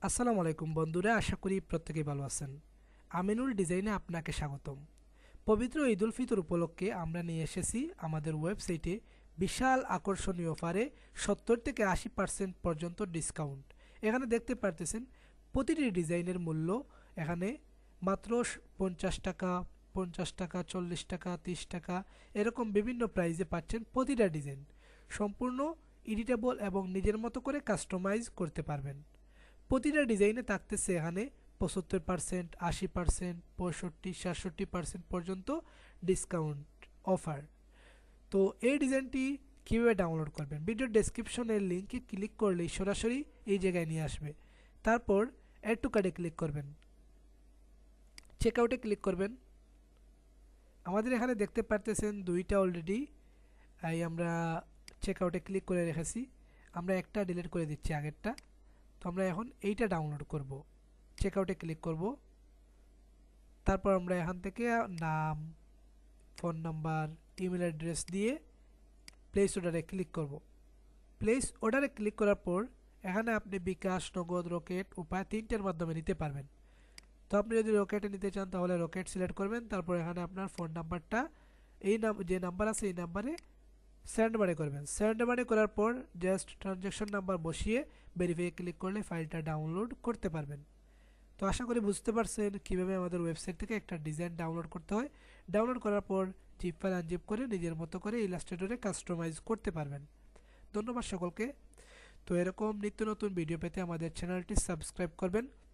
আসসালামু আলাইকুম বন্ধুরা, আশা করি প্রত্যেকেই ভালো আছেন। আমিনুল ডিজাইনে আপনাকে স্বাগতম। পবিত্র ঈদ উল ফিতর উপলক্ষে আমরা নিয়ে এসেছি আমাদের ওয়েবসাইটে বিশাল আকর্ষণীয় অফারে 70 থেকে 80% পর্যন্ত ডিসকাউন্ট। এখানে দেখতে পারতেছেন প্রতিটি ডিজাইনের মূল্য এখানে মাত্র 50 টাকা, 50 টাকা, 40 টাকা, 30 টাকা এরকম বিভিন্ন প্রাইজে পাচ্ছেন। প্রতিটা ডিজাইন সম্পূর্ণ এডিটেবল এবং নিজের মতো করে কাস্টমাইজ করতে পারবেন। প্রতিটা ডিজাইনে থাকতেছে এখানে 75%, 80%, 65, 67% পর্যন্ত ডিসকাউন্ট অফার। তো এই ডিজাইনটি কীভাবে ডাউনলোড করবেন, ভিডিও ডেসক্রিপশনের লিঙ্কে ক্লিক করলেই সরাসরি এই জায়গায় নিয়ে আসবে। তারপর অ্যাড টু কার্টে ক্লিক করবেন, চেক আউটে ক্লিক করবেন। আমাদের এখানে দেখতে পারতেছেন দুইটা অলরেডি আমরা চেক আউটে ক্লিক করে রেখেছি। আমরা একটা ডিলিট করে দিচ্ছি আগেরটা। তো আমরা এখন এইটা ডাউনলোড করব, চেক আউটে ক্লিক করব। তারপর আমরা এখান থেকে নাম, ফোন নাম্বার, ইমেল অ্যাড্রেস দিয়ে প্লেস অর্ডারে ক্লিক করব। প্লেস অর্ডারে ক্লিক করার পর এখানে আপনি বিকাশ, নগদ, রকেট উপায় তিনটের মাধ্যমে নিতে পারবেন। তো আপনি যদি রকেটে নিতে চান তাহলে রকেট সিলেক্ট করবেন। তারপর এখানে আপনার ফোন নাম্বারটা যে নাম্বার আছে এই নাম্বারে সেন্ড মানি করবেন। সেন্ড মানি করার পর জাস্ট ট্রানজ্যাকশন নাম্বার বসিয়ে ভেরিফাই ক্লিক করলে ফাইলটা ডাউনলোড করতে পারবেন। তো আশা করি বুঝতে পারছেন কীভাবে আমাদের ওয়েবসাইট থেকে একটা ডিজাইন ডাউনলোড করতে হয়। ডাউনলোড করার পর জিপ ফাইল আনজিপ করে নিজের মতো করে ইলাস্ট্রেটরে কাস্টমাইজ করতে পারবেন। ধন্যবাদ সকলকে। তো এরকম নিত্য নতুন ভিডিও পেতে আমাদের চ্যানেলটি সাবস্ক্রাইব করবেন।